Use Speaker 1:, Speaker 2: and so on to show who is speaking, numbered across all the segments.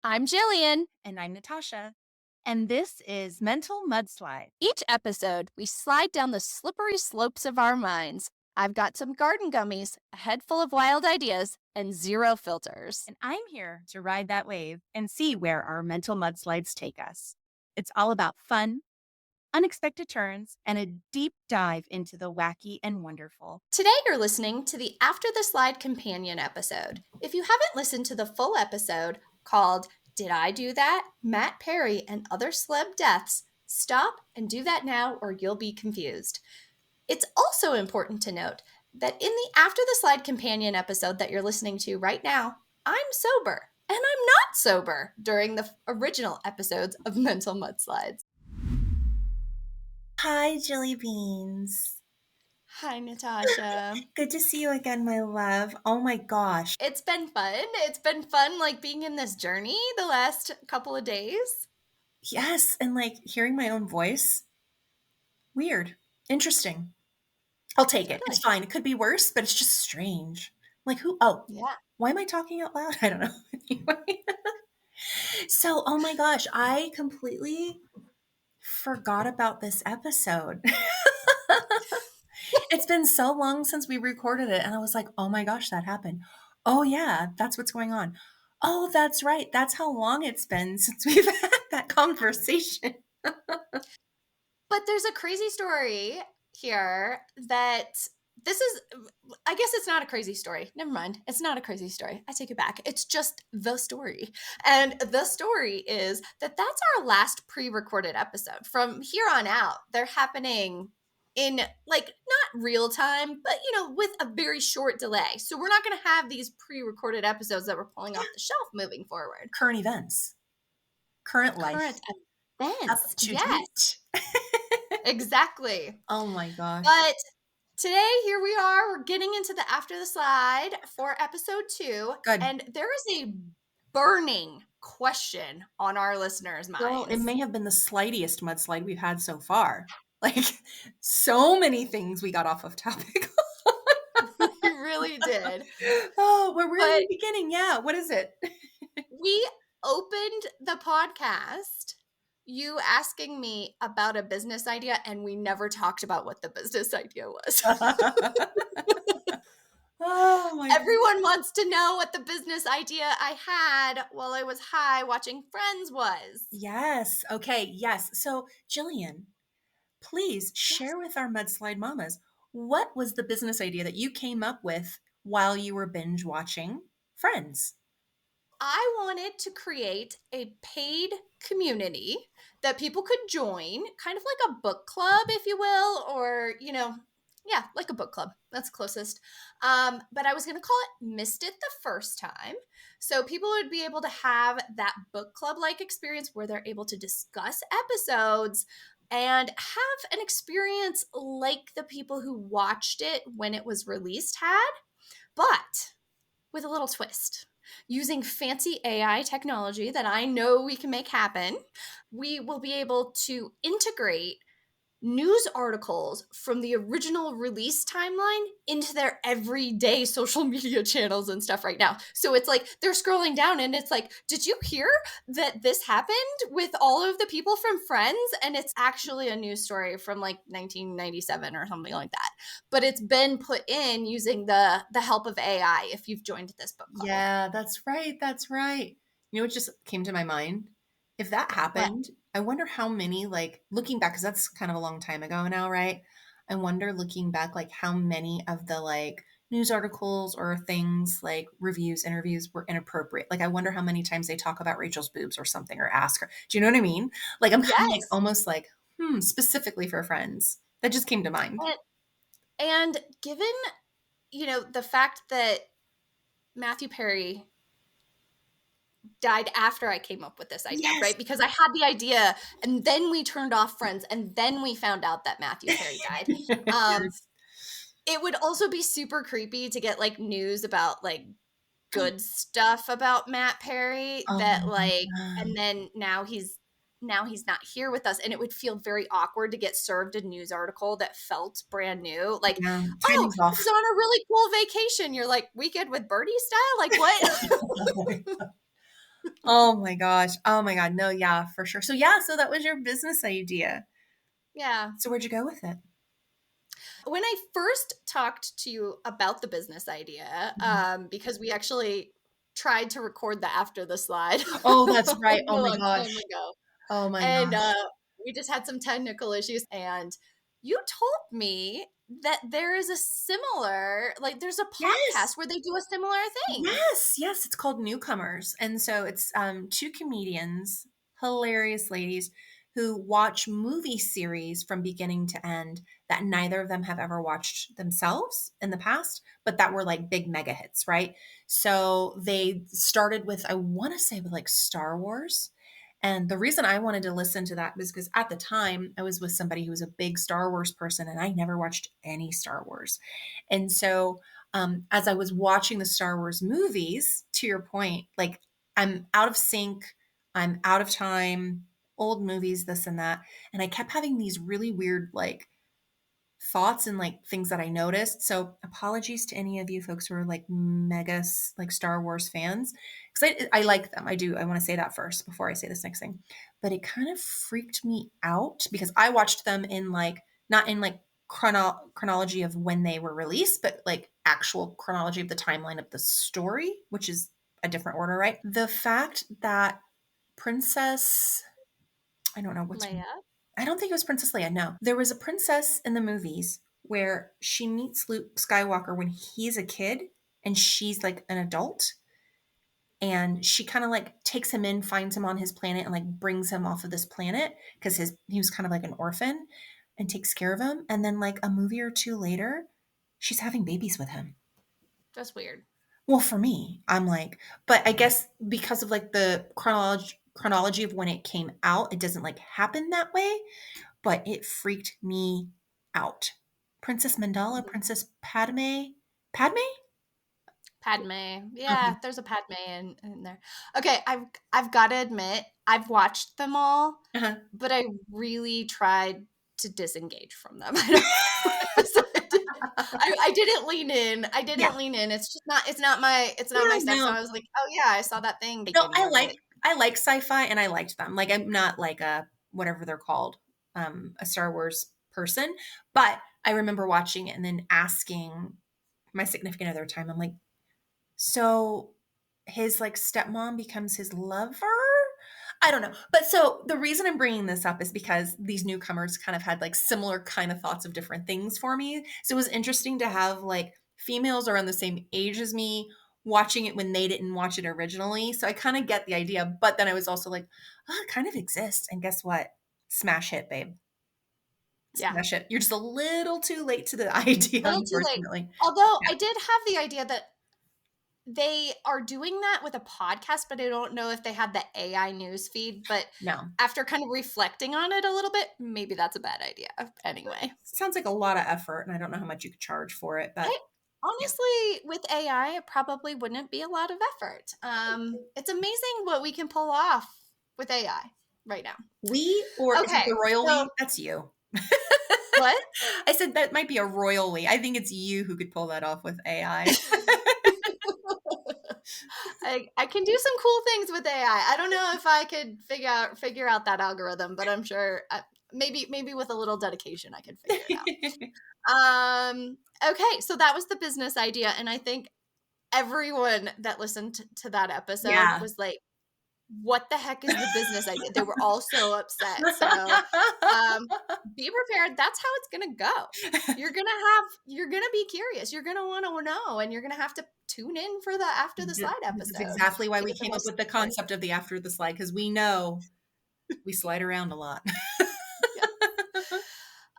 Speaker 1: I'm Jillian.
Speaker 2: And I'm Natasha. And this is Mental Mudslide.
Speaker 1: Each episode, we slide down the slippery slopes of our minds. I've got some garden gummies, a head full of wild ideas, and zero filters.
Speaker 2: And I'm here to ride that wave and see where our mental mudslides take us. It's all about fun, unexpected turns, and a deep dive into the wacky and wonderful.
Speaker 1: Today, you're listening to the After the Slide companion episode. If you haven't listened to the full episode called Did I Do That? Matt Perry and Other Celeb Deaths, stop and do that now or you'll be confused. It's also important to note that in the After the Slide companion episode that you're listening to right now, I'm sober and I'm not sober during the original episodes of Mental Mudslides.
Speaker 2: Hi, Jelly Beans.
Speaker 1: Hi, Natasha.
Speaker 2: Good to see you again, my love. Oh my gosh.
Speaker 1: It's been fun. It's been fun, like, being in this journey the last couple of days.
Speaker 2: Yes, and like hearing my own voice. Weird. Interesting. I'll take it. It's
Speaker 1: Totally.
Speaker 2: fine. It could be worse, but it's just strange. Like who? Oh,
Speaker 1: Yeah.
Speaker 2: why am I talking out loud? I don't know. Anyway. So, oh my gosh, I completely forgot about this episode. It's been so long since we recorded it, and I was like, oh my gosh, that happened. Oh, yeah, that's what's going on. Oh, that's right. That's how long it's been since we've had that conversation.
Speaker 1: But there's a crazy story here that I guess it's not a crazy story. Never mind. It's not a crazy story. I take it back. It's just the story. And the story is that that's our last pre-recorded episode. From here on out, they're happening in, like, not real time, but with a very short delay. So we're not going to have these pre-recorded episodes that we're pulling off the shelf moving forward.
Speaker 2: Current events, current life,
Speaker 1: Current
Speaker 2: up
Speaker 1: events.
Speaker 2: to
Speaker 1: Yes,
Speaker 2: date.
Speaker 1: exactly.
Speaker 2: Oh my gosh.
Speaker 1: But today, here we are. We're getting into the After the Slide for episode 2.
Speaker 2: Good.
Speaker 1: And there is a burning question on our listeners'
Speaker 2: Girl, it
Speaker 1: minds.
Speaker 2: may have been the slightest mudslide we've had so far. Like, so many things we got off of topic.
Speaker 1: We really did.
Speaker 2: Oh, where were
Speaker 1: But
Speaker 2: we beginning? Yeah, what is it?
Speaker 1: we opened the podcast, you asking me about a business idea, and we never talked about what the business idea was.
Speaker 2: Oh my God.
Speaker 1: Everyone wants to know what the business idea I had while I was high watching Friends was.
Speaker 2: Yes. Okay. Yes. So, Jillian, please
Speaker 1: Yes.
Speaker 2: share with our mudslide mamas what was the business idea that you came up with while you were binge watching Friends?
Speaker 1: I wanted to create a paid community that people could join, kind of like a book club, if you will, or, yeah, like a book club. That's closest. But I was going to call it Missed It the First Time. So people would be able to have that book club like experience where they're able to discuss episodes and have an experience like the people who watched it when it was released had, but with a little twist. Using fancy AI technology that I know we can make happen, we will be able to integrate news articles from the original release timeline into their everyday social media channels and stuff right now. So it's like they're scrolling down and it's like, did you hear that this happened with all of the people from Friends? And it's actually a news story from like 1997 or something like that. But it's been put in using the help of AI if you've joined this book club.
Speaker 2: Yeah, that's right. That's right. You know what just came to my mind? If that
Speaker 1: What?
Speaker 2: happened, I wonder how many, like, looking back, because that's kind of a long time ago now, right? I wonder looking back, like, how many of the, like, news articles or things like reviews, interviews were inappropriate. Like, I wonder how many times they talk about Rachel's boobs or something or ask her. Do you know what I mean? Like, I'm kind of like
Speaker 1: Yes.
Speaker 2: almost like, specifically for Friends. That just came to mind.
Speaker 1: And given, the fact that Matthew Perry died after I came up with this idea,
Speaker 2: Yes.
Speaker 1: right? Because I had the idea and then we turned off Friends and then we found out that Matthew Perry died.
Speaker 2: Yes.
Speaker 1: It would also be super creepy to get like news about like good stuff about Matt Perry
Speaker 2: Oh
Speaker 1: that
Speaker 2: my
Speaker 1: like,
Speaker 2: God.
Speaker 1: and then now he's not here with us, and it would feel very awkward to get served a news article that felt brand new, like,
Speaker 2: Yeah,
Speaker 1: oh,
Speaker 2: timing's off.
Speaker 1: he's on a really cool vacation. You're like, weekend with Birdie style, like what?
Speaker 2: Oh my gosh. Oh my God. No, yeah, for sure. So yeah, so that was your business idea.
Speaker 1: Yeah.
Speaker 2: So where'd you go with it?
Speaker 1: When I first talked to you about the business idea,
Speaker 2: Mhm.
Speaker 1: because we actually tried to record the after the slide
Speaker 2: Oh,
Speaker 1: a
Speaker 2: that's right. Oh my
Speaker 1: long time
Speaker 2: gosh.
Speaker 1: ago,
Speaker 2: Oh my
Speaker 1: and
Speaker 2: gosh.
Speaker 1: we just had some technical issues. And you told me that there is a similar, like, there's a podcast
Speaker 2: Yes.
Speaker 1: where they do a similar thing.
Speaker 2: Yes, yes, it's called Newcomers. And so it's two comedians, hilarious ladies who watch movie series from beginning to end that neither of them have ever watched themselves in the past, but that were like big mega hits, right? So they started with, I want to say, with like Star Wars. And the reason I wanted to listen to that was because at the time I was with somebody who was a big Star Wars person and I never watched any Star Wars. And so as I was watching the Star Wars movies, to your point, like I'm out of sync, I'm out of time, old movies, this and that. And I kept having these really weird, like, thoughts and like things that I noticed. So apologies to any of you folks who are like mega like Star Wars fans because I like them. I do. I want to say that first before I say this next thing. But it kind of freaked me out because I watched them in like not in like chronology of when they were released, but like actual chronology of the timeline of the story, which is a different order, right? The fact that Princess I don't know what's
Speaker 1: Leia.
Speaker 2: I don't think it was Princess Leia. No. There was a princess in the movies where she meets Luke Skywalker when he's a kid and she's like an adult. And she kind of like takes him in, finds him on his planet, and like brings him off of this planet because he was kind of like an orphan and takes care of him. And then like a movie or two later, she's having babies with him.
Speaker 1: That's weird.
Speaker 2: Well, for me, I'm like, but I guess because of like the chronology of when it came out, it doesn't like happen that way. But it freaked me out. Princess Mandala,
Speaker 1: Mhm.
Speaker 2: Princess Padme. Padme?
Speaker 1: Padme.
Speaker 2: Okay.
Speaker 1: Yeah, there's a Padme in there. Okay, I've got to admit, I've watched them all,
Speaker 2: Uh-huh.
Speaker 1: but I really tried to disengage from them. I don't know. I didn't lean in. I
Speaker 2: Yeah.
Speaker 1: didn't lean in. It's just not it's not my
Speaker 2: Yeah,
Speaker 1: stuff. So
Speaker 2: no.
Speaker 1: I was like, "Oh yeah, I saw that thing
Speaker 2: No,
Speaker 1: beginning of it."
Speaker 2: I like sci-fi and I liked them. Like I'm not like a whatever they're called, a Star Wars person, but I remember watching it and then asking my significant other time, I'm like, so his like stepmom becomes his lover? I don't know. But so the reason I'm bringing this up is because these newcomers kind of had like similar kind of thoughts of different things for me. So it was interesting to have like females around the same age as me watching it when they didn't watch it originally. So I kind of get the idea. But then I was also like, oh, it kind of exists. And guess what? Smash hit, babe.
Speaker 1: Yeah.
Speaker 2: Smash it. You're just a little too late to the idea,
Speaker 1: Little too late.
Speaker 2: unfortunately.
Speaker 1: Although
Speaker 2: Yeah.
Speaker 1: I did have the idea that they are doing that with a podcast, but I don't know if they had the AI news feed. But
Speaker 2: No.
Speaker 1: after kind of reflecting on it a little bit, maybe that's a bad idea anyway.
Speaker 2: Sounds like a lot of effort, and I don't know how much you could charge for it, but
Speaker 1: I
Speaker 2: yeah.
Speaker 1: honestly, with AI, it probably wouldn't be a lot of effort. It's amazing what we can pull off with AI right now.
Speaker 2: We or is it
Speaker 1: Okay,
Speaker 2: the royal
Speaker 1: so
Speaker 2: we? That's you.
Speaker 1: what?
Speaker 2: I said that might be a royal we. I think it's you who could pull that off with AI.
Speaker 1: I can do some cool things with AI. I don't know if I could figure out that algorithm, but I'm sure maybe with a little dedication I could figure it out. Okay, so that was the business idea, and I think everyone that listened to that episode
Speaker 2: Yeah.
Speaker 1: was like, "What the heck is the business idea?" They were all so upset. So, um, be prepared. That's how it's gonna go. You're gonna be curious. You're gonna want to know, and you're gonna have to tune in for the after the slide
Speaker 2: This is
Speaker 1: episode
Speaker 2: exactly why
Speaker 1: to
Speaker 2: we
Speaker 1: get the
Speaker 2: came up
Speaker 1: most
Speaker 2: with the
Speaker 1: story.
Speaker 2: concept of the after the slide because we know we slide around a lot.
Speaker 1: Yeah.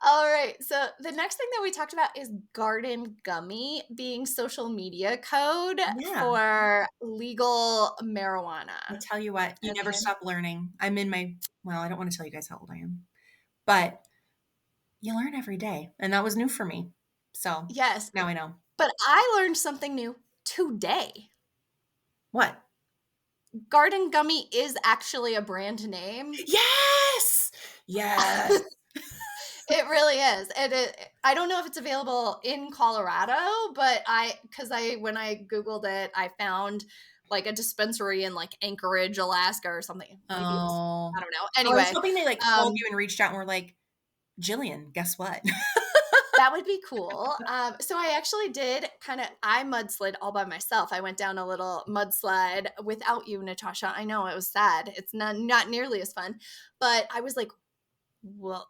Speaker 1: All right. So the next thing that we talked about is garden gummy being social media code
Speaker 2: Yeah.
Speaker 1: for legal
Speaker 2: I
Speaker 1: marijuana.
Speaker 2: tell you what, you never
Speaker 1: Okay.
Speaker 2: stop learning. I'm in my, well, I don't want to tell you guys how old I am, but you learn every day. And that was new for me. So
Speaker 1: Yes,
Speaker 2: now I know.
Speaker 1: but I learned something new today.
Speaker 2: What?
Speaker 1: Garden Gummy is actually a brand name.
Speaker 2: Yes! Yes.
Speaker 1: It really is. I don't know if it's available in Colorado, but because I when I googled it, I found like a dispensary in like Anchorage, Alaska or something. Maybe it was,
Speaker 2: Oh.
Speaker 1: I don't know.
Speaker 2: Oh, I was
Speaker 1: Anyway,
Speaker 2: hoping they, like, called
Speaker 1: um,
Speaker 2: you and reached out and were like, "Jillian, guess what?"
Speaker 1: that would be cool. So I actually did I mudslid all by myself. I went down a little mudslide without you, Natasha. I know it was sad. It's not nearly as fun, but I was like, well,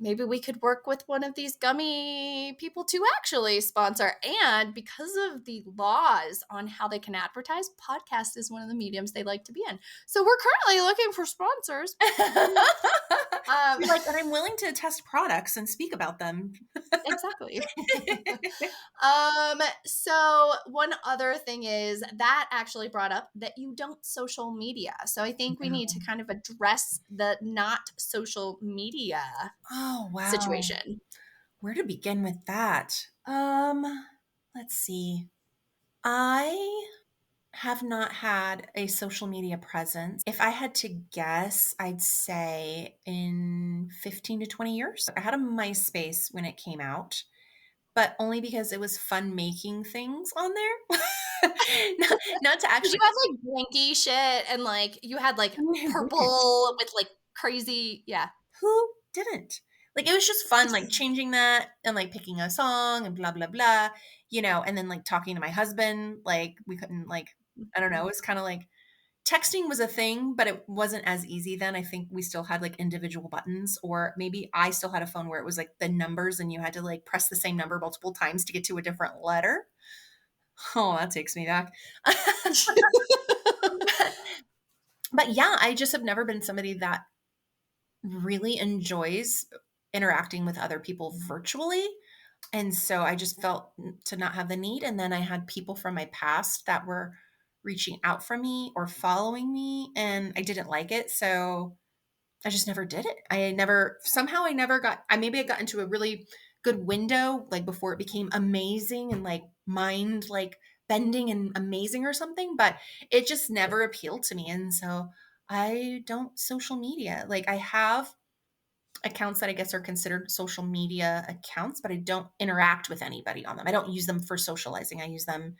Speaker 1: maybe we could work with one of these gummy people to actually sponsor. And because of the laws on how they can advertise, podcast is one of the mediums they like to be in. So we're currently looking for sponsors. Um,
Speaker 2: You're like, "And I'm willing to test products and speak about them."
Speaker 1: exactly. So one other thing is that actually brought up that you don't social media. So I think we need to
Speaker 2: No.
Speaker 1: kind of address the not social media
Speaker 2: Oh, wow.
Speaker 1: situation.
Speaker 2: Where to begin with that? Let's see. I have not had a social media presence. If I had to guess, I'd say in 15 to 20 years. I had a MySpace when it came out, but only because it was fun making things on there. Not to
Speaker 1: Did you
Speaker 2: actually
Speaker 1: have like blanky shit and like you had like
Speaker 2: who didn't?
Speaker 1: purple with like crazy, yeah.
Speaker 2: Who didn't? Like, it was just fun, like, changing that and, like, picking a song and blah, blah, blah, and then, like, talking to my husband, like, we couldn't, like, I don't know, it was kinda like texting was a thing, but it wasn't as easy then. I think we still had, like, individual buttons, or maybe I still had a phone where it was, like, the numbers and you had to, like, press the same number multiple times to get to a different letter. Oh, that takes me back. But yeah, I just have never been somebody that really enjoys interacting with other people virtually. And so I just felt to not have the need. And then I had people from my past that were reaching out for me or following me, and I didn't like it. So I just never did it. Somehow I never got, maybe I got into a really good window, like before it became amazing and like mind like bending and amazing or something, but it just never appealed to me. And so I don't social media. Like, I have accounts that I guess are considered social media accounts, but I don't interact with anybody on them. I don't use them for socializing. I use them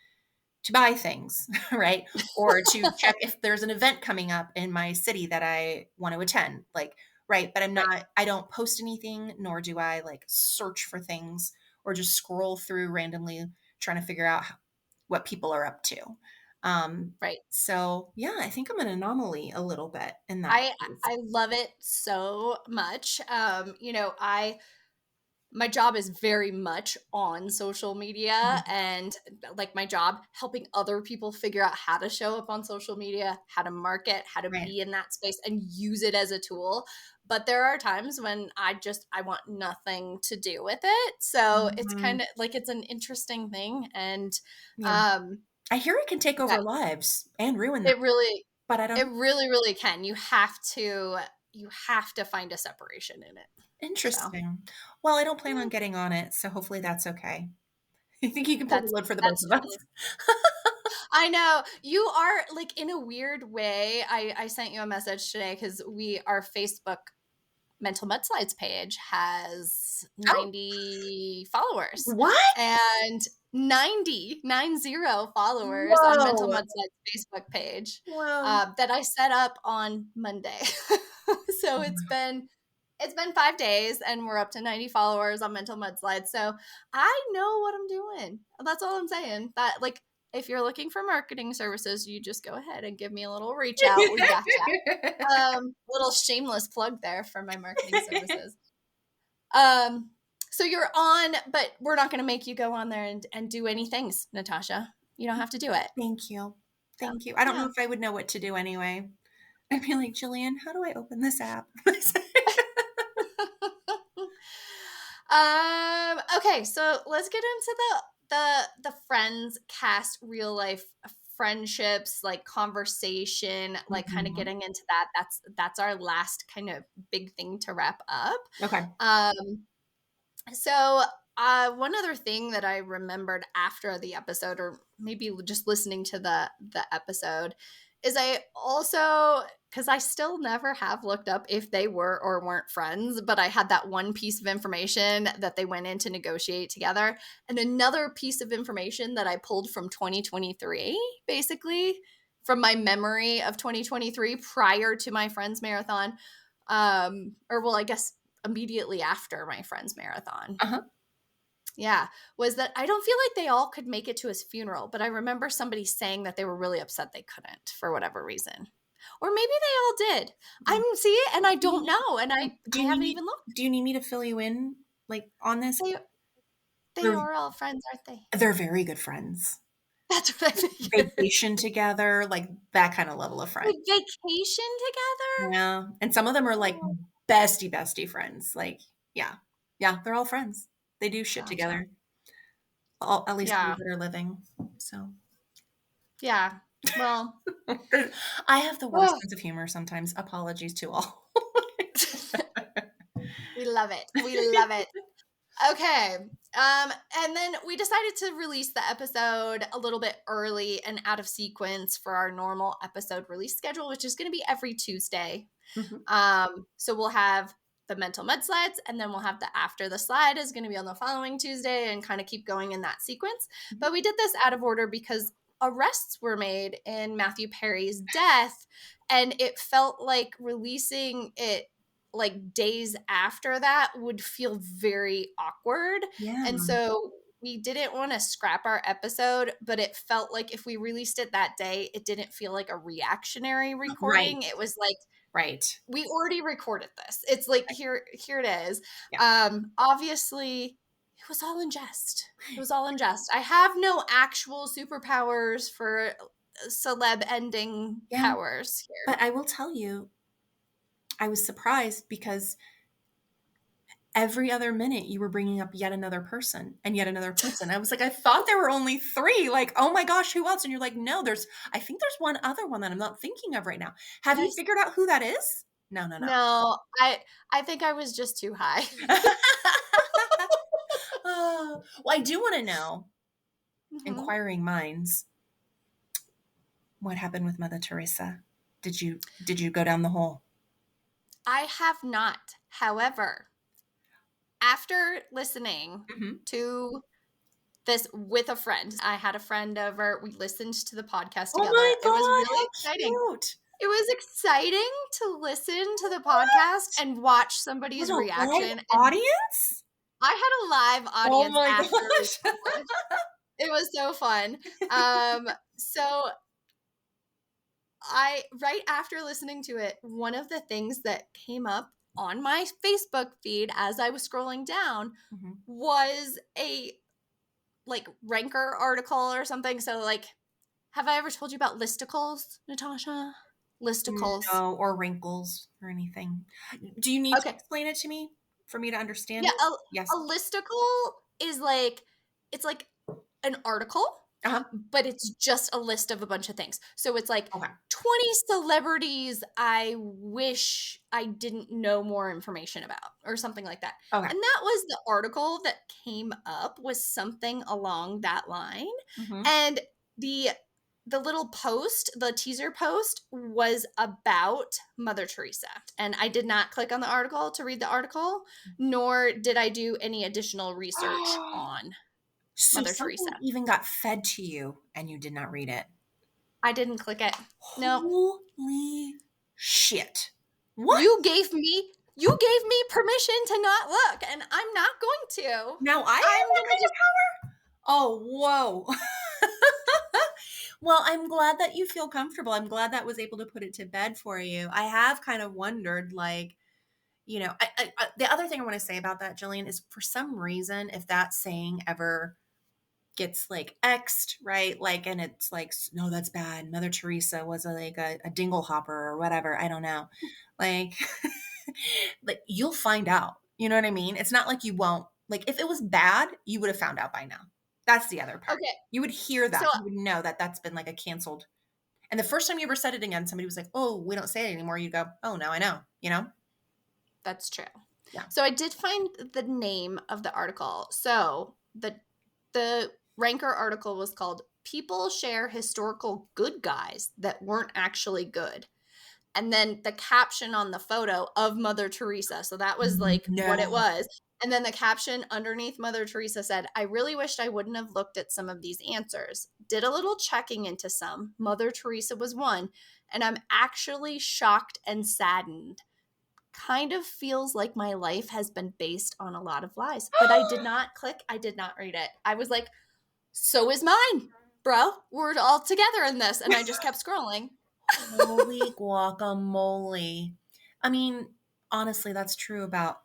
Speaker 2: to buy things, right? Or to check if there's an event coming up in my city that I want to attend. Like, right. But
Speaker 1: Right,
Speaker 2: I don't post anything, nor do I like search for things or just scroll through randomly trying to figure out what people are up to. Um,
Speaker 1: right.
Speaker 2: so yeah, I think I'm an anomaly a little bit in that
Speaker 1: I
Speaker 2: case.
Speaker 1: I love it so much. My job is very much on social media,
Speaker 2: Mhm.
Speaker 1: and like my job helping other people figure out how to show up on social media, how to market, how to
Speaker 2: Right.
Speaker 1: be in that space and use it as a tool. But there are times when I want nothing to do with it. So it's
Speaker 2: Mhm.
Speaker 1: kind of like it's an interesting thing. And
Speaker 2: Yeah.
Speaker 1: um
Speaker 2: I hear it can take
Speaker 1: yeah,
Speaker 2: over lives and ruin them,
Speaker 1: it really
Speaker 2: but I
Speaker 1: it
Speaker 2: don't.
Speaker 1: really, really can. You have to find a separation in it. So
Speaker 2: Interesting. Well, I don't plan on getting on it, so hopefully that's okay. I think you can pull the
Speaker 1: that's
Speaker 2: load for the both
Speaker 1: that's
Speaker 2: of us.
Speaker 1: totally I know. You are like in a weird way. I sent you a message today because our Facebook Mental Mudslides page has
Speaker 2: Oh,
Speaker 1: 90 followers
Speaker 2: what?
Speaker 1: and 90 followers on Mental
Speaker 2: Whoa.
Speaker 1: Mudslides Facebook page
Speaker 2: Whoa.
Speaker 1: that I set up on Monday. So it's been 5 days and we're up to 90 followers on Mental Mudslide. So I know what I'm doing. That's all I'm saying. That like if you're looking for marketing services, you just go ahead and give me a little reach out. We got you. Little shameless plug there for my marketing services. Um, so you're on, but we're not going to make you go on there and do any things, Natasha. You don't have to do it.
Speaker 2: Thank you.
Speaker 1: So,
Speaker 2: Thank you. I don't know
Speaker 1: yeah.
Speaker 2: if I would know what to do anyway. I'd be like, "Jillian, how do I open this app?"
Speaker 1: Okay, so let's get into the friends cast real life friendships, like conversation, like kind of
Speaker 2: Mhm.
Speaker 1: getting into that. That's our last kind of big thing to wrap up.
Speaker 2: Okay.
Speaker 1: Um, so one other thing that I remembered after the episode, or maybe just listening to the episode, is I also because I still never have looked up if they were or weren't friends, but I had that one piece of information that they went in to negotiate together, and another piece of information that I pulled from 2023, basically. from my memory of 2023 prior to my Friends Marathon. Or well, I guess immediately after my Friends Marathon.
Speaker 2: Uh-huh.
Speaker 1: Yeah, was that I don't feel like they all could make it to his funeral, but I remember somebody saying that they were really upset they couldn't for whatever reason. Or maybe they all did. I'm see it and I
Speaker 2: Do
Speaker 1: don't
Speaker 2: you,
Speaker 1: know and I haven't even looked.
Speaker 2: do you need me to fill you in like on this?
Speaker 1: They they
Speaker 2: They're
Speaker 1: are all friends, aren't they?
Speaker 2: they're very good friends.
Speaker 1: That's what I figured.
Speaker 2: Vacation together, like that kind of level of friend.
Speaker 1: Like vacation together?
Speaker 2: Yeah. And some of them are like
Speaker 1: Oh,
Speaker 2: bestie bestie friends. Yeah. Yeah, they're all friends. They do shit
Speaker 1: gotcha.
Speaker 2: together. All, at least those
Speaker 1: Yeah.
Speaker 2: that are living. So
Speaker 1: Yeah. Well,
Speaker 2: I have the worst
Speaker 1: oh,
Speaker 2: sense of humor sometimes. Apologies to all.
Speaker 1: we love it. We love it. Okay. And then we decided to release the episode a little bit early and out of sequence for our normal episode release schedule, which is going to be every Tuesday.
Speaker 2: Mhm.
Speaker 1: So we'll have the mental mudslides, and then we'll have the after the slide is going to be on the following Tuesday and kind of keep going in that sequence.
Speaker 2: Mhm.
Speaker 1: But we did this out of order because arrests were made in Matthew Perry's death, and it felt like releasing it like days after that would feel very awkward.
Speaker 2: Yeah.
Speaker 1: And so we didn't want to scrap our episode, but it felt like if we released it that day, it didn't feel like a reactionary
Speaker 2: Right.
Speaker 1: recording. It was like
Speaker 2: Right.
Speaker 1: we already recorded this. It's like
Speaker 2: Right.
Speaker 1: here it is.
Speaker 2: Yeah.
Speaker 1: Obviously it was all in jest. It was all in jest. I have no actual superpowers for celeb ending
Speaker 2: Yeah.
Speaker 1: powers here.
Speaker 2: But I will tell you, I was surprised because every other minute you were bringing up yet another person and yet another person. I was like, I thought there were only three. Like, oh my gosh, who else? And you're like, no, I think there's one other one that I'm not thinking of right now. Have you
Speaker 1: Yes.
Speaker 2: figured out who that is? No, no, no.
Speaker 1: No, I think I was just too high.
Speaker 2: Oh, well, I do want to know,
Speaker 1: Mhm.
Speaker 2: inquiring minds, what happened with Mother Teresa? Did you go down the hole?
Speaker 1: I have not. However, after listening
Speaker 2: Mhm.
Speaker 1: to this with a friend, I had a friend over. We listened to the podcast
Speaker 2: Oh my
Speaker 1: together. It was
Speaker 2: god,
Speaker 1: really
Speaker 2: how
Speaker 1: exciting.
Speaker 2: cute!
Speaker 1: It was exciting to listen to the podcast
Speaker 2: What?
Speaker 1: and watch
Speaker 2: With
Speaker 1: somebody's
Speaker 2: a live
Speaker 1: reaction. And
Speaker 2: audience?
Speaker 1: I had a live
Speaker 2: Oh
Speaker 1: audience
Speaker 2: my
Speaker 1: after we
Speaker 2: gosh.
Speaker 1: published. It was so fun. So I right after listening to it, one of the things that came up on my Facebook feed as I was scrolling down
Speaker 2: Mhm.
Speaker 1: was a like ranker article or something. So like, have I ever told you about listicles, Natasha? Listicles.
Speaker 2: No, or wrinkles or anything. Do you need to
Speaker 1: Okay.
Speaker 2: explain it to me for me to understand
Speaker 1: Yeah,
Speaker 2: it? Yes.
Speaker 1: a listicle is like it's like an article,
Speaker 2: Uh-huh.
Speaker 1: but it's just a list of a bunch of things. So it's like
Speaker 2: Okay.
Speaker 1: 20 celebrities I wish I didn't know more information about or something like that.
Speaker 2: Okay.
Speaker 1: And that was the article that came up was something along that line.
Speaker 2: Mhm.
Speaker 1: And the little post, the teaser post was about Mother Teresa. And I did not click on the article to read the article, nor did I do any additional research on
Speaker 2: So
Speaker 1: Mother Teresa.
Speaker 2: something even got fed to you and you did not read it.
Speaker 1: I didn't click it. No.
Speaker 2: Holy shit. What?
Speaker 1: You gave me permission to not look, and I'm not going to.
Speaker 2: Now I
Speaker 1: I'm
Speaker 2: have that
Speaker 1: gonna
Speaker 2: kind
Speaker 1: just
Speaker 2: of power? Oh, whoa. Well, I'm glad that you feel comfortable. I'm glad that was able to put it to bed for you. I have kind of wondered, like, the other thing I want to say about that, Jillian, is for some reason, if that saying ever gets like X'd, right? Like, and it's like, no, that's bad. Mother Teresa was a dingle hopper or whatever. I don't know. Like, like you'll find out. You know what I mean? It's not like you won't. Like, if it was bad, you would have found out by now. That's the other part.
Speaker 1: okay.
Speaker 2: You would hear
Speaker 1: So
Speaker 2: that. You would know that that's been like a canceled. And the first time you ever said it again, somebody was like, "Oh, we don't say it anymore." You go, "Oh, now I know." You know?
Speaker 1: that's true.
Speaker 2: Yeah.
Speaker 1: So I did find the name of the article. So the ranker article was called "People Share Historical Good Guys That Weren't Actually Good." And then the caption on the photo of Mother Teresa. So that was like what it
Speaker 2: No.
Speaker 1: was. And then the caption underneath Mother Teresa said, I really wished I wouldn't have looked at some of these answers. Did a little checking into some. Mother Teresa was one. And I'm actually shocked and saddened. Kind of feels like my life has been based on a lot of lies. But I did not click. I did not read it. I was like, so is mine, bro. We're all together in this. And I just kept scrolling.
Speaker 2: Holy guacamole. I mean, honestly, that's true about,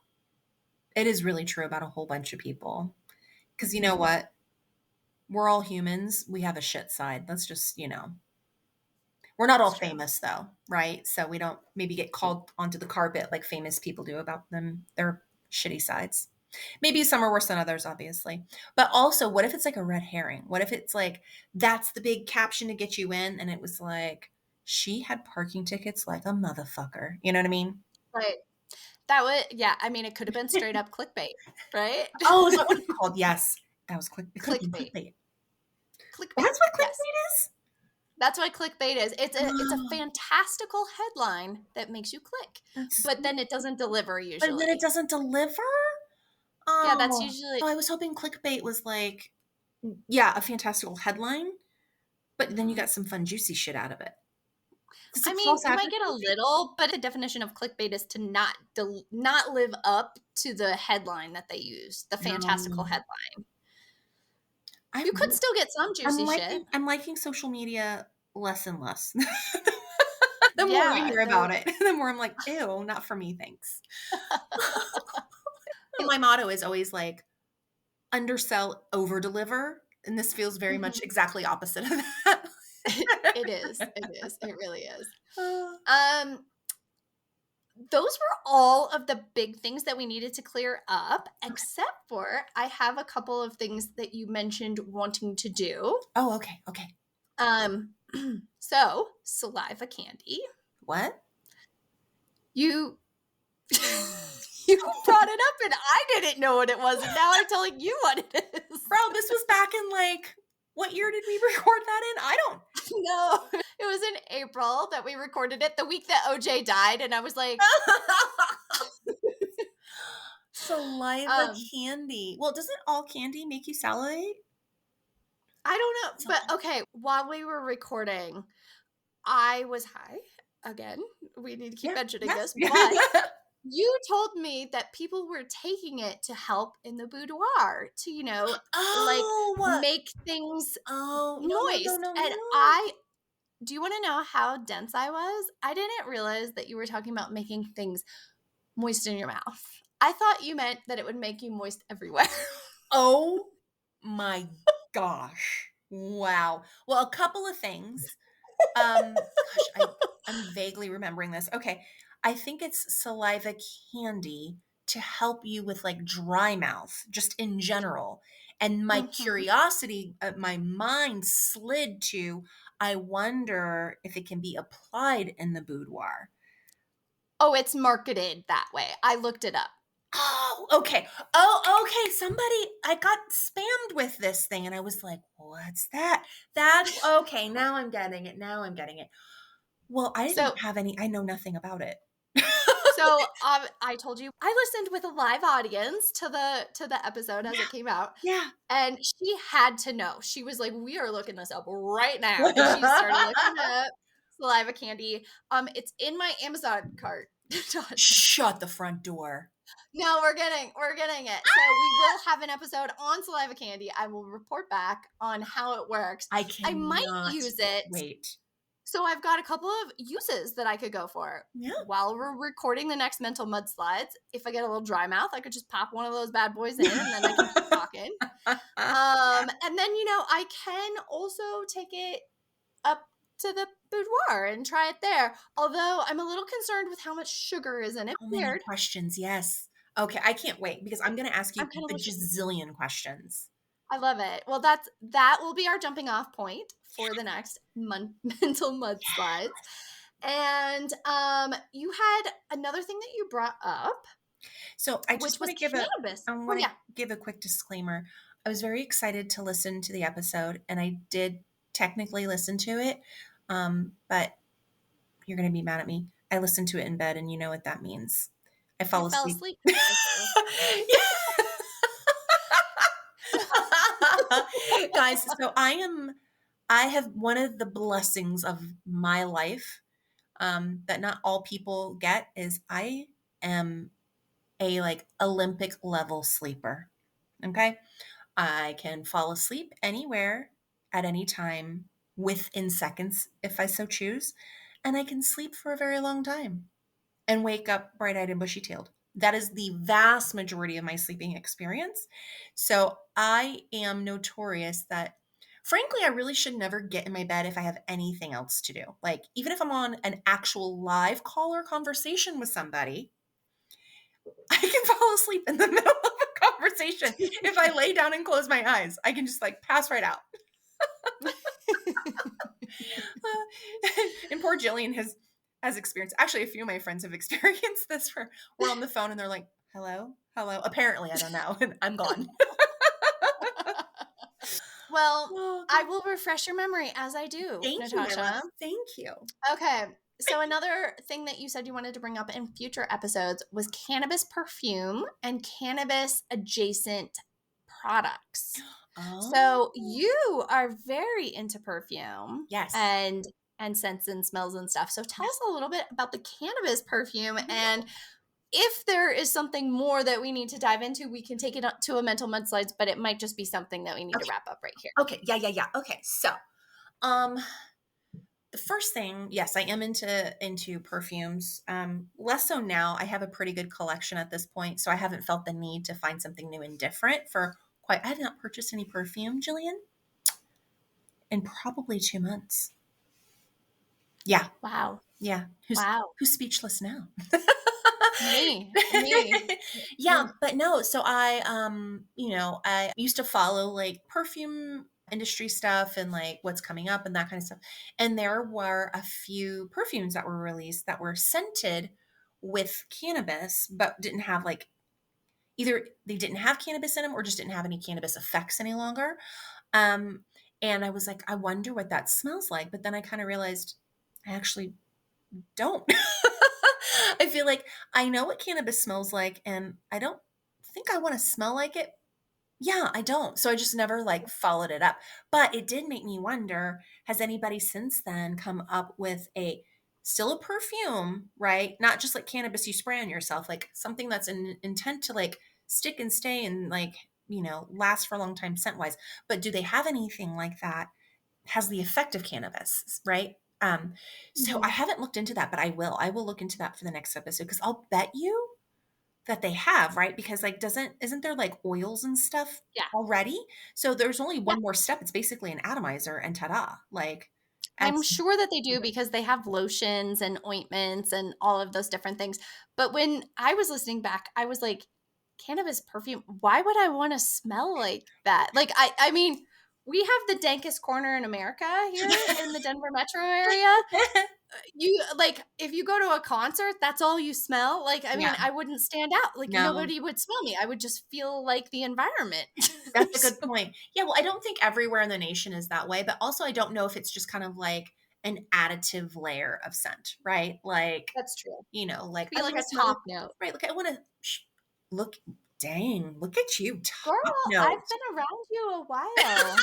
Speaker 2: it is really true about a whole bunch of people. Because you know
Speaker 1: Mhm.
Speaker 2: what? We're all humans. We have a shit side. That's just, we're not all
Speaker 1: It's true.
Speaker 2: famous though, right? So we don't maybe get called onto the carpet like famous people do about them, their shitty sides. Maybe some are worse than others, obviously. But also, what if it's like a red herring? What if it's like that's the big caption to get you in, and it was like she had parking tickets like a motherfucker. You know what I mean?
Speaker 1: Right. That would, yeah. I mean, it could have been straight up clickbait, right?
Speaker 2: Oh, is that what it's called? Yes, that was click. It could have been
Speaker 1: Clickbait.
Speaker 2: clickbait.
Speaker 1: Clickbait.
Speaker 2: That's what
Speaker 1: Yes.
Speaker 2: clickbait is.
Speaker 1: That's what clickbait is. It's a
Speaker 2: Oh,
Speaker 1: fantastical headline that makes you click,
Speaker 2: that's
Speaker 1: but then it doesn't deliver
Speaker 2: but then it
Speaker 1: usually.
Speaker 2: doesn't deliver.
Speaker 1: Yeah, that's
Speaker 2: Oh,
Speaker 1: usually
Speaker 2: oh, I was hoping clickbait was like, yeah, a fantastical headline, but then you
Speaker 1: mhm.
Speaker 2: got some fun, juicy shit out of it. It's
Speaker 1: I
Speaker 2: like
Speaker 1: mean,
Speaker 2: false
Speaker 1: you might get a
Speaker 2: advertising.
Speaker 1: little, but the definition of clickbait is to not live up to the headline that they use, the fantastical
Speaker 2: No,
Speaker 1: headline.
Speaker 2: I
Speaker 1: You could
Speaker 2: really,
Speaker 1: still get some juicy shit.
Speaker 2: I'm liking social media less and less. The more I
Speaker 1: Yeah,
Speaker 2: hear about it, the more I'm like, ew, not for me, thanks. And my motto is always like undersell, over deliver, and this feels very much
Speaker 1: mhm.
Speaker 2: exactly opposite of that.
Speaker 1: It is. It is. It really is.
Speaker 2: Uh,
Speaker 1: Um, those were all of the big things that we needed to clear up,
Speaker 2: okay.
Speaker 1: except for I have a couple of things that you mentioned wanting to do.
Speaker 2: Oh, okay, okay.
Speaker 1: Um, so saliva candy.
Speaker 2: What?
Speaker 1: You you brought it up and I didn't know what it was, and now I'm telling you what it is.
Speaker 2: Bro, this was back in like, what year did we record that in? I don't.
Speaker 1: No, it was in April that we recorded it, the week that OJ died, and I was like,
Speaker 2: Saliva
Speaker 1: um,
Speaker 2: candy. Well, doesn't all candy make you salivate?
Speaker 1: I don't know,
Speaker 2: So,
Speaker 1: but okay, while we were recording, I was high. Again, we need to keep
Speaker 2: yeah,
Speaker 1: mentioning
Speaker 2: yeah.
Speaker 1: this, but you told me that people were taking it to help in the boudoir to, like
Speaker 2: Oh,
Speaker 1: make things
Speaker 2: oh, no, no, no,
Speaker 1: moist.
Speaker 2: no,
Speaker 1: And
Speaker 2: no.
Speaker 1: do you want to know how dense I was? I didn't realize that you were talking about making things moist in your mouth. I thought you meant that it would make you moist everywhere.
Speaker 2: Oh my gosh. Wow. Well, a couple of things. Gosh, I'm vaguely remembering this. Okay. I think it's saliva candy to help you with like dry mouth, just in general. And my
Speaker 1: Mhm.
Speaker 2: curiosity, my mind slid to, I wonder if it can be applied in the boudoir.
Speaker 1: Oh, it's marketed that way. I looked it up.
Speaker 2: Oh, okay. Oh, okay. Somebody, I got spammed with this thing and I was like, what's that? That's okay. Now I'm getting it. Now I'm getting it. Well, I didn't
Speaker 1: So
Speaker 2: have any, I know nothing about it.
Speaker 1: I told you I listened with a live audience to the episode as it came out,
Speaker 2: Yeah.
Speaker 1: and she had to know. She was like, "We are looking this up right now," and she started looking
Speaker 2: Yeah.
Speaker 1: up saliva candy. It's in my Amazon cart, Natasha.
Speaker 2: Shut the front door.
Speaker 1: No, we're getting it. So we will have an episode on saliva candy. I will report back on how it works.
Speaker 2: I
Speaker 1: I might
Speaker 2: cannot
Speaker 1: use it.
Speaker 2: wait.
Speaker 1: So I've got a couple of uses that I could go for.
Speaker 2: Yeah.
Speaker 1: While we're recording the next mental mudslides, if I get a little dry mouth, I could just pop one of those bad boys in and then I can keep talking. And then, I can also take it up to the boudoir and try it there. Although I'm a little concerned with how much sugar is in it.
Speaker 2: So many
Speaker 1: Weird.
Speaker 2: questions. Yes. Okay. I can't wait because I'm going to ask you
Speaker 1: I'm kind of
Speaker 2: the
Speaker 1: wishing.
Speaker 2: gazillion questions.
Speaker 1: I love it. Well, that will be our jumping off point for the next mental mudslides. And you had another thing that you brought up,
Speaker 2: So I
Speaker 1: which
Speaker 2: just
Speaker 1: was
Speaker 2: want to give a
Speaker 1: cannabis.
Speaker 2: I
Speaker 1: Oh
Speaker 2: want to
Speaker 1: yeah.
Speaker 2: give a quick disclaimer. I was very excited to listen to the episode, and I did technically listen to it, but you're going to be mad at me. I listened to it in bed, and you know what that means. I
Speaker 1: You
Speaker 2: fall
Speaker 1: fell
Speaker 2: asleep.
Speaker 1: asleep halfway through.
Speaker 2: Guys, so I have one of the blessings of my life that not all people get is I am a like Olympic level sleeper. Okay. I can fall asleep anywhere at any time within seconds if I so choose. And I can sleep for a very long time and wake up bright eyed and bushy tailed. That is the vast majority of my sleeping experience. So I am notorious that, frankly, I really should never get in my bed if I have anything else to do. Like, even if I'm on an actual live call or conversation with somebody, I can fall asleep in the middle of a conversation. If I lay down and close my eyes, I can just like pass right out. And poor Jillian has experienced. Actually, a few of my friends have experienced this. Where we're on the phone and they're like, "Hello, hello." Apparently, I don't know, and I'm gone.
Speaker 1: Well,
Speaker 2: Oh,
Speaker 1: I will refresh your memory as I do,
Speaker 2: thank you, my
Speaker 1: Natasha.
Speaker 2: love. Thank you.
Speaker 1: Okay. So another thing that you said you wanted to bring up in future episodes was cannabis perfume and cannabis adjacent products.
Speaker 2: Oh,
Speaker 1: So you are very into perfume
Speaker 2: yes,
Speaker 1: and scents and smells and stuff. So tell us a little bit about the cannabis perfume,
Speaker 2: yes.
Speaker 1: and if there is something more that we need to dive into, we can take it up to a mental mudslides, but it might just be something that we need to
Speaker 2: Okay,
Speaker 1: wrap up right here.
Speaker 2: okay, yeah, yeah, yeah. Okay, so um, the first thing, yes, I am into perfumes. Less so now. I have a pretty good collection at this point, so I haven't felt the need to find something new and different for quite. I have not purchased any perfume, Jillian, in probably 2 months. Yeah,
Speaker 1: Wow.
Speaker 2: yeah.
Speaker 1: Wow.
Speaker 2: Who's speechless now?
Speaker 1: Me.
Speaker 2: Yeah, but no, so I used to follow like perfume industry stuff and like what's coming up and that kind of stuff. And there were a few perfumes that were released that were scented with cannabis, but didn't have like either they didn't have cannabis in them or just didn't have any cannabis effects any longer. Um, and I was like, I wonder what that smells like. But then I kind of realized I actually don't. I feel like I know what cannabis smells like, and I don't think I want to smell like it. Yeah, I don't. So I just never like followed it up. But it did make me wonder, has anybody since then come up with a still a perfume, right? Not just like cannabis you spray on yourself, like something that's an intent to like stick and stay and like, last for a long time scent wise. But do they have anything like that has the effect of cannabis, right? So I
Speaker 1: Mhm.
Speaker 2: haven't looked into that, but I will. I will look into that for the next episode because I'll bet you that they have, right? Because like isn't there like oils and stuff
Speaker 1: Yeah.
Speaker 2: already? So there's only
Speaker 1: Yeah.
Speaker 2: one more step. It's basically an atomizer and ta-da. Like
Speaker 1: I'm
Speaker 2: adds
Speaker 1: sure that they do because they have lotions and ointments and all of those different things. But when I was listening back, I was like, cannabis perfume, why would I want to smell like that? Like I mean, we have the dankest corner in America here in the Denver metro area. You like if you go to a concert, that's all you smell. Like, I mean,
Speaker 2: Yeah.
Speaker 1: I wouldn't stand out. Like
Speaker 2: No,
Speaker 1: nobody would smell me. I would just feel like the environment.
Speaker 2: that's a good
Speaker 1: So
Speaker 2: point. Yeah, well, I don't think everywhere in the nation is that way, but also I don't know if it's just kind of like an additive layer of scent, right? Like,
Speaker 1: that's true.
Speaker 2: like
Speaker 1: Be
Speaker 2: I
Speaker 1: like
Speaker 2: want
Speaker 1: a
Speaker 2: to smell
Speaker 1: top
Speaker 2: like,
Speaker 1: note.
Speaker 2: right, look, I want to look, dang, look at you,
Speaker 1: Girl,
Speaker 2: top
Speaker 1: I've
Speaker 2: note.
Speaker 1: been around you a while.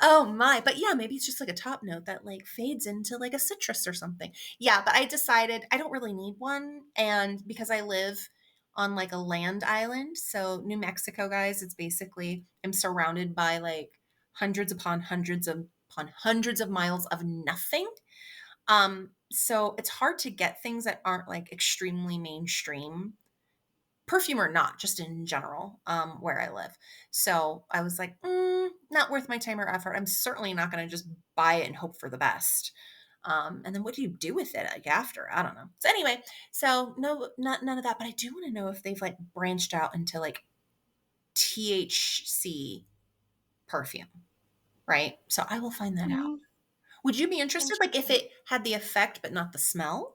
Speaker 2: Oh my, but yeah, maybe it's just like a top note that like fades into like a citrus or something. Yeah, but I decided I don't really need one. And because I live on like a land island, so New Mexico, guys, it's basically I'm surrounded by like hundreds of miles of nothing. So it's hard to get things that aren't like extremely mainstream perfume or not, just in general, where I live. So I was like, not worth my time or effort. I'm certainly not going to just buy it and hope for the best. And then what do you do with it like after? I don't know. So anyway, so no, not none of that. But I do want to know if they've like branched out into like THC perfume, right? So I will find that out.
Speaker 1: Mm,
Speaker 2: Would you be interested? Like if
Speaker 1: interesting.
Speaker 2: it had the effect but not the smell?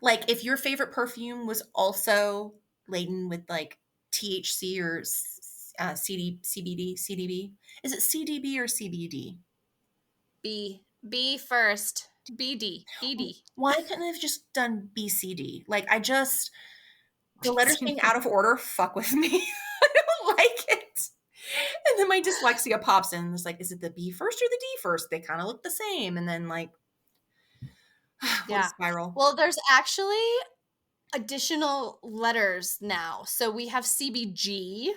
Speaker 2: Like if your favorite perfume was also laden with like THC or CBD, CDB. Is it CDB or CBD?
Speaker 1: B first. BD, ED.
Speaker 2: Why couldn't I have just done BCD? Like, the letters being out of order fuck with me. I don't like it. And then my dyslexia pops in. It's like, is it the B first or the D first? They kind of look the same. And then, like, what a
Speaker 1: Yeah.
Speaker 2: spiral.
Speaker 1: Well, there's actually additional letters now. So we have CBG.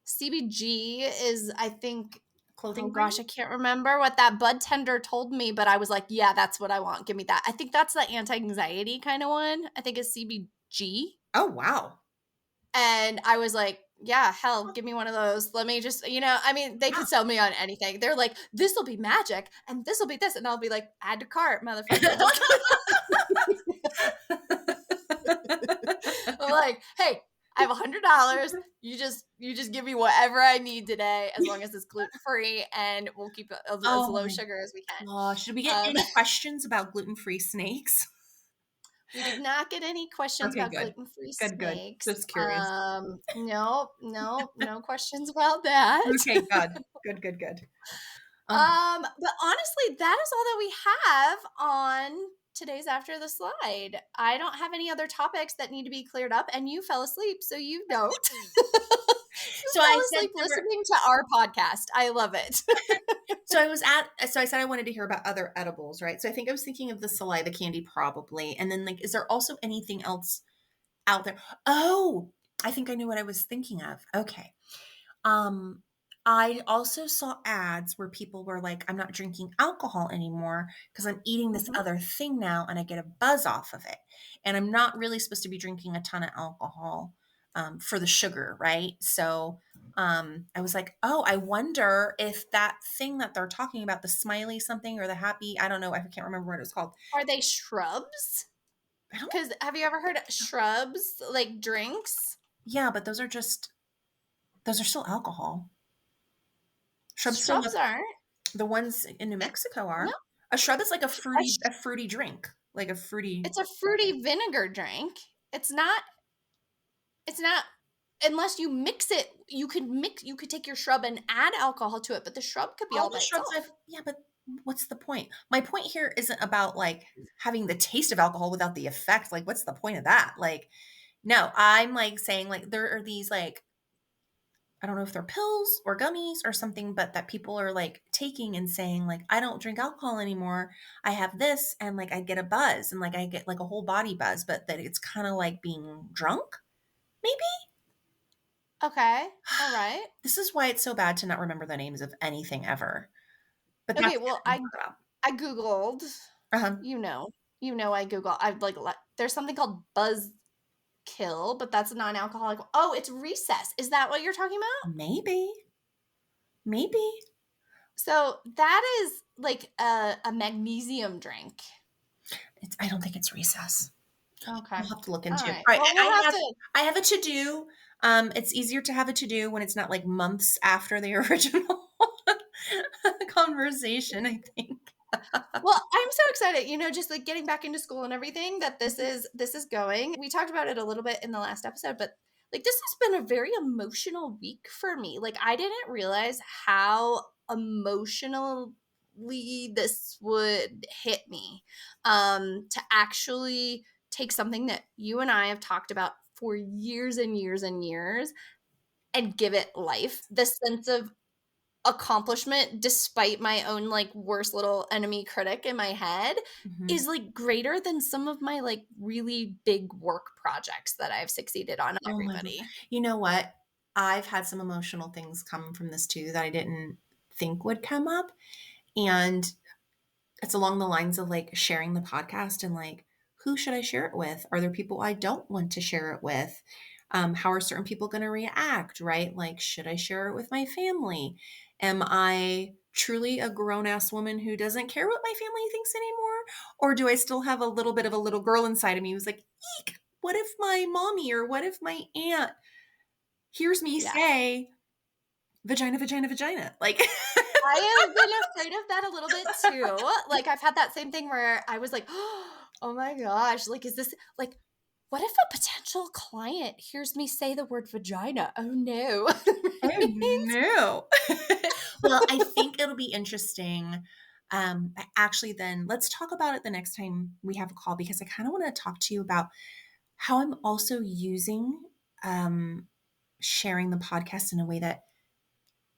Speaker 1: CBG is, I think, oh
Speaker 2: Clothing
Speaker 1: gosh,
Speaker 2: brand?
Speaker 1: I can't remember what that bud tender told me, but I was like, yeah, that's what I want. Give me that. I think that's the anti-anxiety kind of one. I think it's CBG.
Speaker 2: Oh, wow.
Speaker 1: And I was like, yeah, hell, give me one of those. Let me just, I mean, they
Speaker 2: Yeah.
Speaker 1: could sell me on anything. They're like, this will be magic and this will be this. And I'll be like, add to cart, motherfucker. Just I'm like, hey, I have $100. You just give me whatever I need today, as long as it's gluten free, and we'll keep it as
Speaker 2: Oh
Speaker 1: low
Speaker 2: my
Speaker 1: sugar as we can.
Speaker 2: gosh. Did we get any questions about gluten-free snakes?
Speaker 1: We did not get any questions
Speaker 2: Okay,
Speaker 1: about
Speaker 2: good.
Speaker 1: gluten free
Speaker 2: Good, good.
Speaker 1: snakes.
Speaker 2: Just curious.
Speaker 1: No, no, no questions about that.
Speaker 2: Okay, good. Good, good, good. Oh,
Speaker 1: But honestly, that is all that we have on today's After the Slide. I don't have any other topics that need to be cleared up, and you fell asleep, so you don't. You
Speaker 2: so
Speaker 1: fell
Speaker 2: I said
Speaker 1: asleep
Speaker 2: there were
Speaker 1: listening to our podcast. I love it.
Speaker 2: so I said I wanted to hear about other edibles, right? So I think I was thinking of the saliva candy probably. And then like, is there also anything else out there? Oh, I think I knew what I was thinking of. Okay. Um, I also saw ads where people were like, I'm not drinking alcohol anymore because I'm eating this
Speaker 1: Mhm.
Speaker 2: other thing now and I get a buzz off of it. And I'm not really supposed to be drinking a ton of alcohol for the sugar, right? So I was like, oh, I wonder if that thing that they're talking about, the smiley something or the happy, I don't know, I can't remember what it was called.
Speaker 1: Are they shrubs?
Speaker 2: I don't,
Speaker 1: Because have you ever heard of shrubs like drinks?
Speaker 2: yeah, but those are still alcohol. Shrubs still
Speaker 1: Shrubs
Speaker 2: look.
Speaker 1: aren't.
Speaker 2: The ones in New Mexico
Speaker 1: No,
Speaker 2: are. A shrub is like a
Speaker 1: a
Speaker 2: fruity
Speaker 1: sh-
Speaker 2: a fruity drink, like a fruity.
Speaker 1: it's a fruity vinegar drink. It's not. It's not. Unless you mix it, you could take your shrub and add alcohol to it, but the shrub could be
Speaker 2: All
Speaker 1: all
Speaker 2: the
Speaker 1: by
Speaker 2: shrubs I've
Speaker 1: itself.
Speaker 2: yeah, but what's the point? My point here isn't about like having the taste of alcohol without the effect. Like, what's the point of that? Like, no, I'm like saying like there are these like I don't know if they're pills or gummies or something, but that people are like taking and saying like I don't drink alcohol anymore. I have this and like I get a buzz and like I get like a whole body buzz, but that it's kind of like being drunk, maybe?
Speaker 1: Okay. All right.
Speaker 2: This is why it's so bad to not remember the names of anything ever. But
Speaker 1: Okay,
Speaker 2: that's
Speaker 1: well,
Speaker 2: what I'm talking
Speaker 1: I googled,
Speaker 2: about. Uh-huh.
Speaker 1: you know. I Google. I like there's something called Buzzkill, but that's a non-alcoholic. Oh, it's Recess. Is that what you're talking about?
Speaker 2: Maybe. Maybe.
Speaker 1: So, that is like a magnesium drink.
Speaker 2: I don't think it's recess.
Speaker 1: Okay.
Speaker 2: We'll have to look
Speaker 1: All
Speaker 2: into it.
Speaker 1: right.
Speaker 2: All right.
Speaker 1: Well, we'll have to.
Speaker 2: I have a to do. It's easier to have a to do when it's not like months after the original conversation, I think.
Speaker 1: Well, I'm so excited, just like getting back into school and everything that this is going. We talked about it a little bit in the last episode, but like this has been a very emotional week for me. Like I didn't realize how emotionally this would hit me. To actually take something that you and I have talked about for years and years and years and give it life. The sense of accomplishment despite my own like worst little enemy critic in my head
Speaker 2: Mhm.
Speaker 1: is like greater than some of my like really big work projects that I've succeeded on
Speaker 2: Oh my god.
Speaker 1: everybody.
Speaker 2: You know what? I've had some emotional things come from this too that I didn't think would come up. And it's along the lines of like sharing the podcast and like who should I share it with? Are there people I don't want to share it with? How are certain people going to react, right? Like, should I share it with my family? Am I truly a grown ass woman who doesn't care what my family thinks anymore? Or do I still have a little bit of a little girl inside of me who's like, eek, what if my mommy or what if my aunt hears me
Speaker 1: Yeah.
Speaker 2: say vagina, vagina, vagina? Like,
Speaker 1: I have been afraid of that a little bit too. Like I've had that same thing where I was like, "Oh my gosh, like is this like what if a potential client hears me say the word vagina? Oh no."
Speaker 2: oh no. Well, I think it'll be interesting. Actually, then let's talk about it the next time we have a call because I kind of want to talk to you about how I'm also using um, sharing the podcast in a way that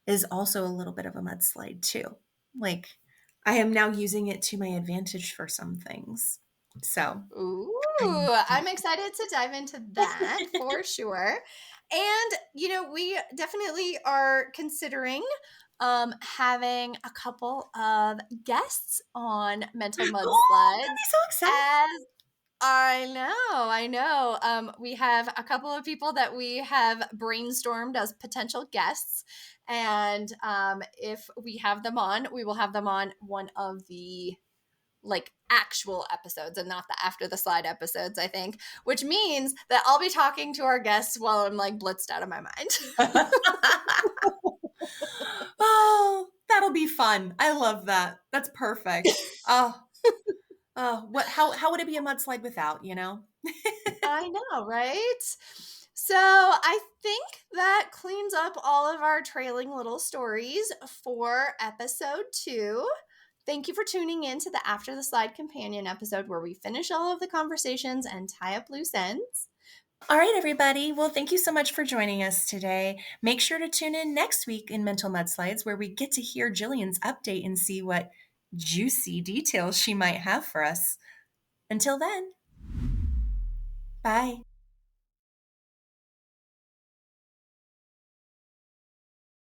Speaker 2: is also a little bit of a mudslide too. Like I am now using it to my advantage for some things. So
Speaker 1: Ooh, I'm excited to dive into that for sure. And, we definitely are considering having a couple of guests on Mental
Speaker 2: oh, that'd
Speaker 1: Mudslides
Speaker 2: be so exciting.
Speaker 1: as I know. We have a couple of people that we have brainstormed as potential guests. And if we have them on, we will have them on one of the like actual episodes and not the after the slide episodes, I think, which means that I'll be talking to our guests while I'm like blitzed out of my mind.
Speaker 2: Oh, that'll be fun. I love that. That's perfect. Oh, oh, what? How would it be a mudslide without? You know?
Speaker 1: I know, right? So I think that cleans up all of our trailing little stories for episode 2. Thank you for tuning in to the After the Slide companion episode where we finish all of the conversations and tie up loose ends.
Speaker 2: All right, everybody. Well, thank you so much for joining us today. Make sure to tune in next week in Mental Mudslides, where we get to hear Jillian's update and see what juicy details she might have for us. Until then, bye.